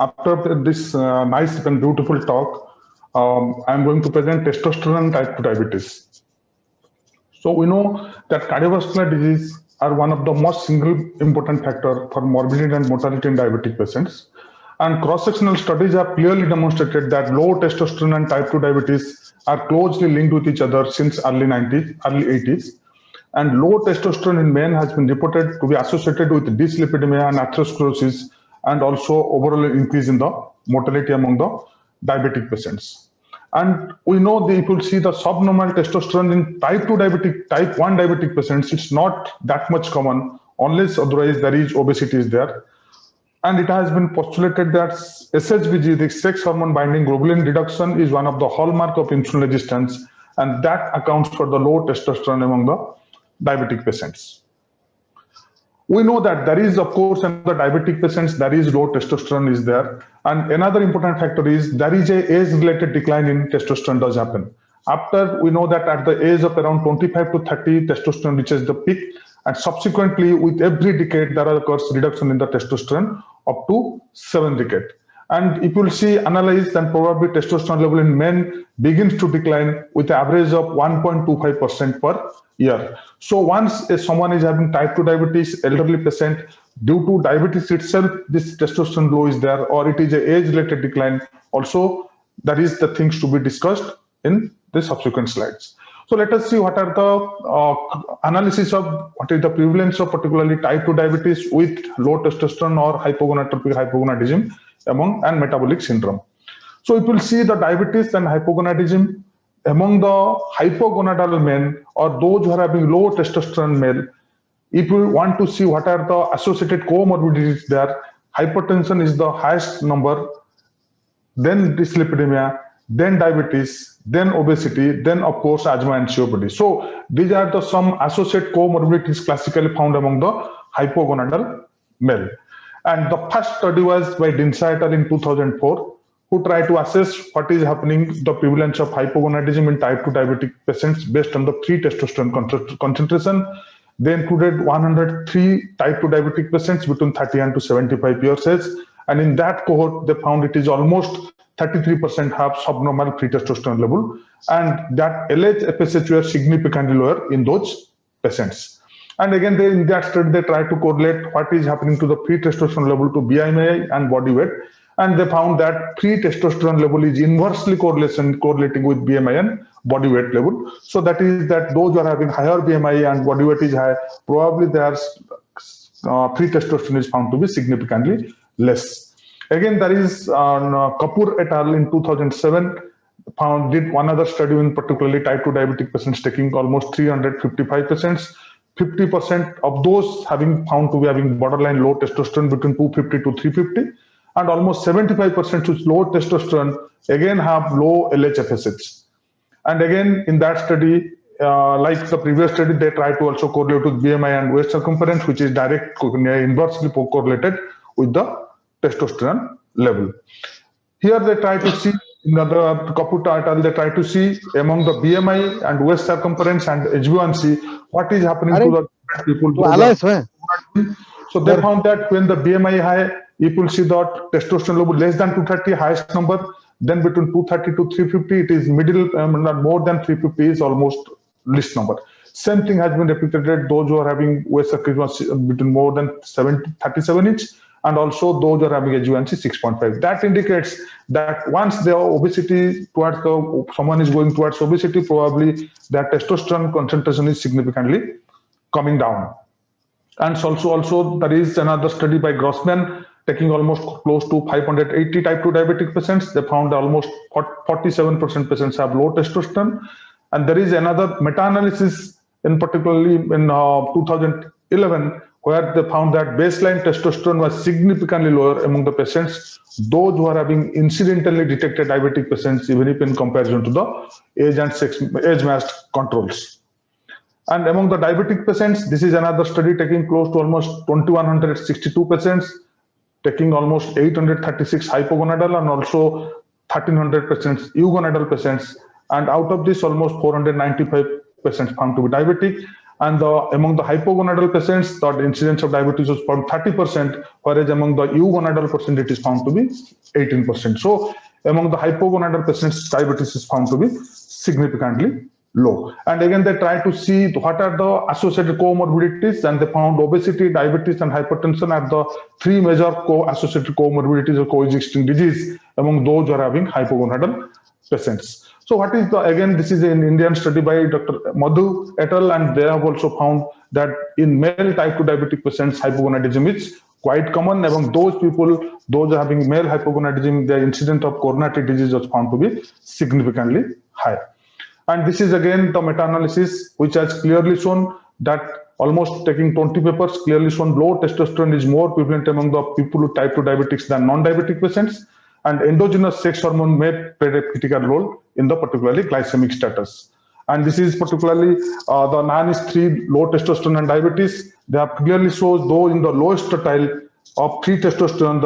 After this nice and beautiful talk, I'm going to present testosterone type 2 diabetes. So we know that cardiovascular disease are one of the most single important factor for morbidity and mortality in diabetic patients. And cross-sectional studies have clearly demonstrated that low testosterone and type 2 diabetes are closely linked with each other since early 80s. And low testosterone in men has been reported to be associated with dyslipidemia and atherosclerosis, and also overall increase in the mortality among the diabetic patients. And we know that if you see the subnormal testosterone in type 2 diabetic, type 1 diabetic patients, it's not that much common unless otherwise there is obesity is there. And it has been postulated that SHBG, the sex hormone binding globulin reduction, is one of the hallmark of insulin resistance, and that accounts for the low testosterone among the diabetic patients. We know that there is, of course, in the diabetic patients, there is low testosterone is there. And another important factor is there is a age-related decline in testosterone does happen. After, we know that at the age of around 25 to 30, testosterone reaches the peak. And subsequently, with every decade, there occurs reduction in the testosterone up to 7 decades. And if you'll see, analyze, then probably testosterone level in men begins to decline with an average of 1.25% per year. So once someone is having type 2 diabetes, elderly patient, due to diabetes itself, this testosterone low is there, or it is an age-related decline. Also, that is the things to be discussed in the subsequent slides. So let us see what are the analysis of what is the prevalence of particularly type 2 diabetes with low testosterone or hypogonadism among and metabolic syndrome. So if you see the diabetes and hypogonadism among the hypogonadal men or those who are having low testosterone male, if you want to see what are the associated comorbidities there, hypertension is the highest number, then dyslipidemia, then diabetes, then obesity, then of course asthma and COPD. So these are the some associated comorbidities classically found among the hypogonadal male. And the first study was by Dinsai et al. In 2004, who tried to assess what is happening, the prevalence of hypogonadism in type 2 diabetic patients based on the free testosterone concentration. They included 103 type 2 diabetic patients between 30 and to 75 years age. And in that cohort, they found it is almost 33% have subnormal free testosterone level, and that LH, FSH were significantly lower in those patients. And again, in that study, they tried to correlate what is happening to the free testosterone level to BMI and body weight. And they found that free testosterone level is inversely correlating with BMI and body weight level. So that is that those who are having higher BMI and body weight is high, probably their free testosterone is found to be significantly less. Again, there is Kapoor et al. In 2007 did one other study in particularly type 2 diabetic patients taking almost 355 patients. 50% of those having found to be having borderline low testosterone between 250 to 350, and almost 75% with low testosterone again have low LH-FSH. And again, in that study, like the previous study, they tried to also correlate with BMI and waist circumference, which is inversely correlated with the testosterone level. Here they try to see, in the Kapoor et al., they try to see among the BMI and waist circumference and HbA1c, what is happening to the people. So they found that when the BMI high, if you see the testosterone level less than 230, highest number, then between 230 to 350, it is middle, more than 350 is almost least number. Same thing has been replicated, those who are having waist circumference between more than 37 inch, and also those are having HbA1c 6.5. That indicates that once the obesity towards someone is going towards obesity, probably that testosterone concentration is significantly coming down. And also there is another study by Grossman taking almost close to 580 type 2 diabetic patients. They found almost 47% patients have low testosterone. And there is another meta-analysis in particularly in 2011, where they found that baseline testosterone was significantly lower among the patients, those who are having incidentally detected diabetic patients, even if in comparison to the age and sex age-matched controls. And among the diabetic patients, this is another study taking close to almost 2,162 patients, taking almost 836 hypogonadal and also 1,300 patients eugonadal patients. And out of this, almost 495 patients found to be diabetic. And among the hypogonadal patients, the incidence of diabetes was found 30%, whereas among the eugonadal patient, it is found to be 18%. So among the hypogonadal patients, diabetes is found to be significantly low. And again, they try to see what are the associated comorbidities, and they found obesity, diabetes, and hypertension are the three major associated comorbidities or coexisting disease among those who are having hypogonadal patients. So what is the, again, this is an Indian study by Dr. Madhu et al, and they have also found that in male type 2 diabetic patients, hypogonadism is quite common. Among those people, those having male hypogonadism, the incidence of coronary disease was found to be significantly high. And this is again the meta-analysis which has clearly shown that almost taking 20 papers clearly shown low testosterone is more prevalent among the people with type 2 diabetics than non-diabetic patients. And endogenous sex hormone may play a critical role in the particularly glycemic status. And this is particularly the NANIS3 low testosterone and diabetes. They have clearly shown, though in the lowest tertile of free testosterone,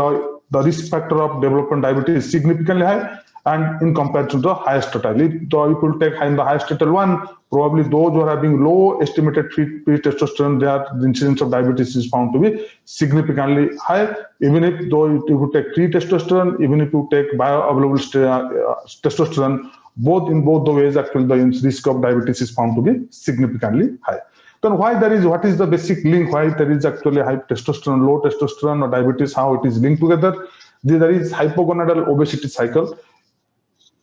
the risk factor of development diabetes is significantly high, and in comparison to the highest tertile. If you take in the highest tertile one, probably those who are having low estimated free testosterone, the incidence of diabetes is found to be significantly high. Even if though you take free testosterone, even if you take bioavailable testosterone, in both the ways, actually the risk of diabetes is found to be significantly high. Then what is the basic link? Why there is actually high testosterone, low testosterone, or diabetes? How it is linked together? There is hypogonadal obesity cycle.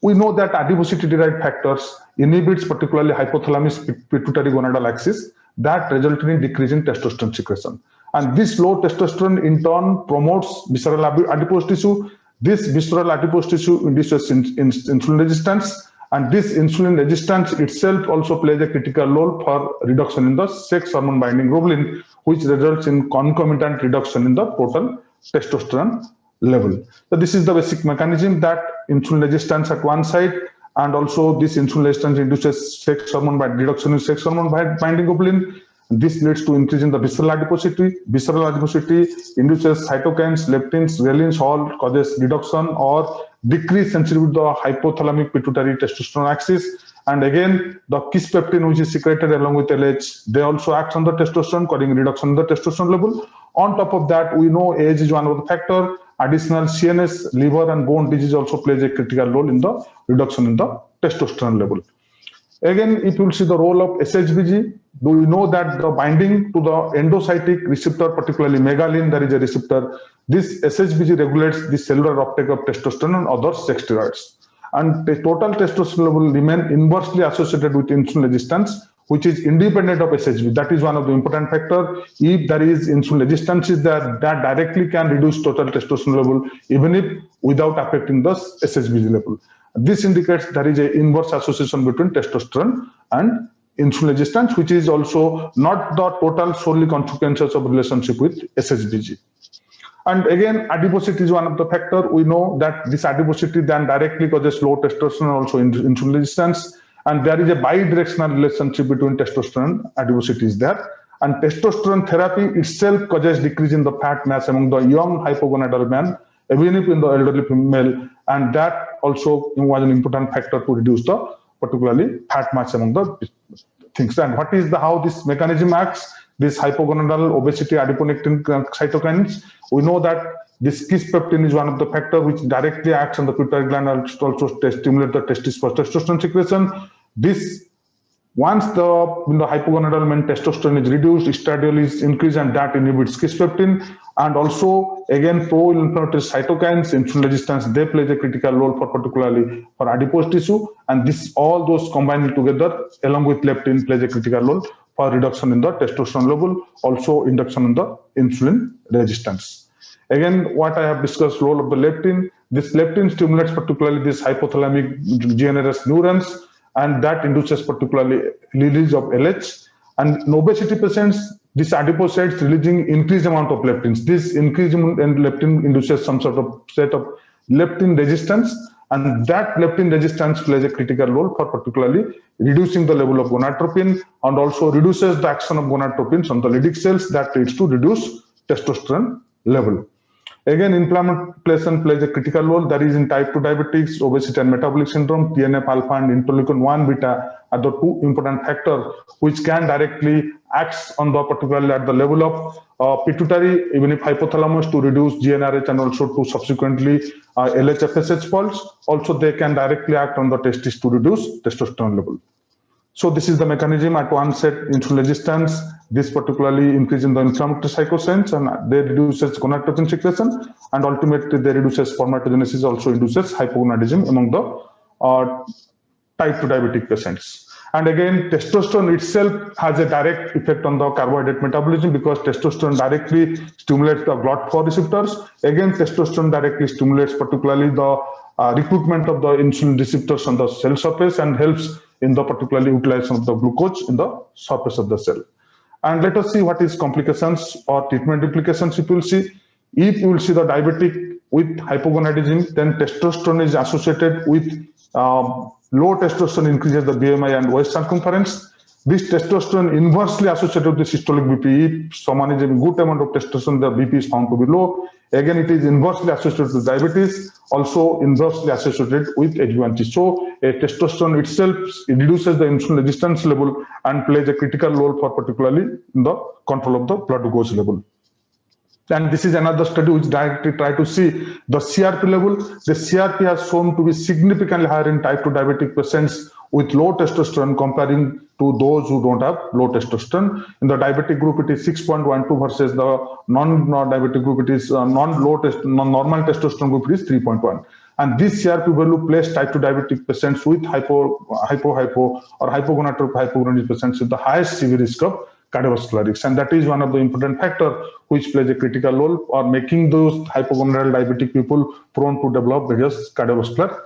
We know that adiposity-derived factors inhibits particularly hypothalamus pituitary gonadal axis that result in decrease in testosterone secretion. And this low testosterone in turn promotes visceral adipose tissue. This visceral adipose tissue induces insulin resistance, and this insulin resistance itself also plays a critical role for reduction in the sex hormone binding globulin, which results in concomitant reduction in the total testosterone level. So this is the basic mechanism, that insulin resistance at one side, and also this insulin resistance induces sex hormone by reduction in sex hormone binding globulin. This leads to increase in the visceral adiposity. Visceral adiposity induces cytokines, leptins, ghrelins, all causes reduction or decrease sensitivity to the hypothalamic pituitary testosterone axis. And again, the kisspeptin, which is secreted along with LH, they also act on the testosterone, causing reduction in the testosterone level. On top of that, we know age is one of the factor. Additional CNS, liver, and bone disease also plays a critical role in the reduction in the testosterone level. Again, if you see the role of SHBG, do you know that the binding to the endocytic receptor, particularly megalin, there is a receptor. This SHBG regulates the cellular uptake of testosterone and other sex steroids. And the total testosterone level remain inversely associated with insulin resistance, which is independent of SHBG. That is one of the important factors. If there is insulin resistance, that directly can reduce total testosterone level, even if without affecting the SHBG level. This indicates there is an inverse association between testosterone and insulin resistance, which is also not the total solely consequences of relationship with SHBG. And again, adiposity is one of the factors. We know that this adiposity then directly causes low testosterone, also insulin resistance. And there is a bidirectional relationship between testosterone and adiposity is there. And testosterone therapy itself causes decrease in the fat mass among the young hypogonadal man, even if in the elderly female. And that also was an important factor to reduce the particularly fat mass among the things. And what is how this mechanism acts? This hypogonadal obesity adiponectin cytokines. We know that this kisspeptin is one of the factors which directly acts on the pituitary gland and also stimulate the testosterone secretion. This once the hypogonadal men testosterone is reduced, estradiol is increased, and that inhibits kisspeptin. And also again pro-inflammatory cytokines, insulin resistance, they play a critical role for particularly for adipose tissue. And this all those combined together along with leptin plays a critical role for reduction in the testosterone level, also induction in the insulin resistance. Again, what I have discussed, role of the leptin. This leptin stimulates particularly this hypothalamic GNRS neurons, and that induces particularly release of LH. And in obesity patients, these adipocytes releasing increased amount of leptins. This increase in leptin induces some sort of set of leptin resistance, and that leptin resistance plays a critical role for particularly reducing the level of gonadotropin, and also reduces the action of gonadotropins on the Leydig cells that leads to reduce testosterone level. Again, inflammation plays a critical role. That is in type 2 diabetics, obesity and metabolic syndrome. TNF alpha and interleukin 1 beta are the two important factors which can directly act on the particularly at the level of pituitary, even if hypothalamus, to reduce GnRH and also to subsequently LH-FSH pulse. Also, they can directly act on the testes to reduce testosterone level. So this is the mechanism. At onset, insulin resistance, this particularly increasing the inflammatory cytokines, and they reduces gonadotropin secretion, and ultimately they reduces spermatogenesis, also induces hypogonadism among the type 2 diabetic patients. And again, testosterone itself has a direct effect on the carbohydrate metabolism because testosterone directly stimulates the GLUT4 receptors. Again, testosterone directly stimulates particularly the recruitment of the insulin receptors on the cell surface and helps in the particularly utilization of the glucose in the surface of the cell. And let us see what is complications or treatment implications. If you will see the diabetic with hypogonadism, then testosterone is associated with low testosterone increases the BMI and waist circumference. This testosterone inversely associated with the systolic BP. If someone is having good amount of testosterone, the BP is found to be low. Again, it is inversely associated with diabetes, also inversely associated with HbA1c. So, testosterone itself reduces the insulin resistance level and plays a critical role for particularly in the control of the blood glucose level. And this is another study which directly try to see the CRP level. The CRP has shown to be significantly higher in type 2 diabetic patients with low testosterone comparing to those who don't have low testosterone. In the diabetic group, it is 6.12 versus the non-diabetic group, it is normal testosterone group, it is 3.1. And this CRP value placed type 2 diabetic patients with hypo or hypogonadal hypogonadism patients with the highest severe risk of cardiovascular risk, and that is one of the important factor which plays a critical role or making those hypogonadal diabetic people prone to develop various cardiovascular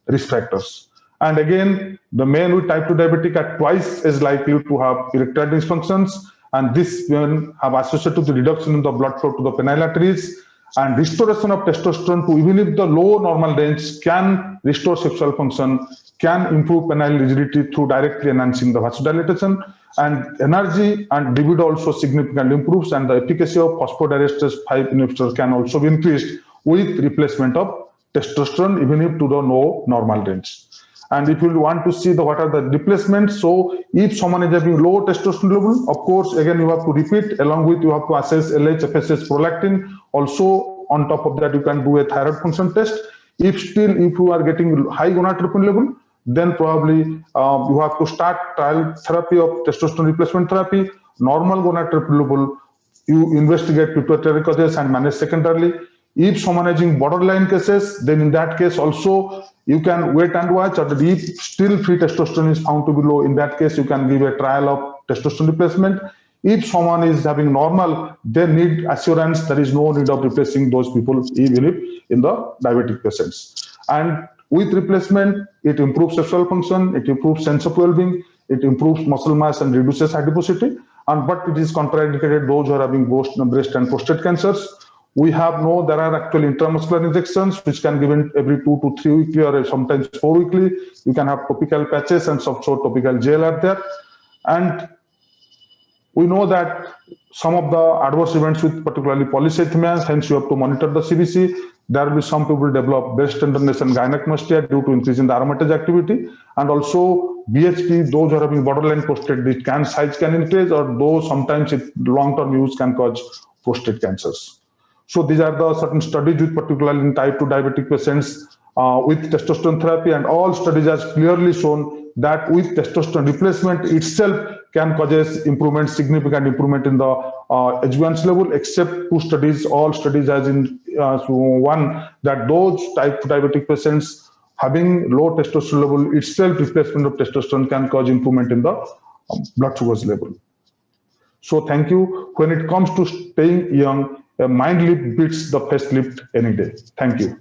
risk factors. And again, the men with type 2 diabetic are twice as likely to have erectile dysfunctions, and this men have associated with the reduction in the blood flow to the penile arteries, and restoration of testosterone to even if the low normal range can restore sexual function, can improve penile rigidity through directly enhancing the vasodilatation, and energy and libido also significantly improves, and the efficacy of phosphodiesterase 5 inhibitors can also be increased with replacement of testosterone even if to the low normal range. And if you want to see what are the replacements, so if someone is having low testosterone level, of course, again, you have to repeat, along with you have to assess LH, FSH, prolactin. Also, on top of that, you can do a thyroid function test. If you are getting high gonadotropin level, then probably you have to start trial therapy of testosterone replacement therapy. Normal gonadotropin level, you investigate pituitary causes and manage secondarily. If someone is in borderline cases, then in that case also you can wait and watch, or if still free testosterone is found to be low, in that case you can give a trial of testosterone replacement. If someone is having normal, they need assurance there is no need of replacing those people even if in the diabetic patients. And with replacement, it improves sexual function, it improves sense of well-being, it improves muscle mass and reduces adiposity. But it is contraindicated those who are having breast and prostate cancers. We there are actually intramuscular injections which can be given every 2 to 3 weekly or sometimes 4 weekly. You can have topical patches and some sort of topical gel are there. And we know that some of the adverse events with particularly polycythemia, hence you have to monitor the CBC. There will be some people develop breast tenderness and gynecomastia due to increase in the aromatase activity. And also BHP, those who are having borderline prostate, the size can increase, or those sometimes long-term use can cause prostate cancers. So these are the certain studies with particularly in type 2 diabetic patients with testosterone therapy, and all studies has clearly shown that with testosterone replacement itself can cause improvement, significant improvement in the HbA1c level, except 2 studies. All studies as in one that those type 2 diabetic patients having low testosterone level itself, replacement of testosterone can cause improvement in the blood sugars level. So thank you. When it comes to staying young, a mind lift beats the face lift any day. Thank you.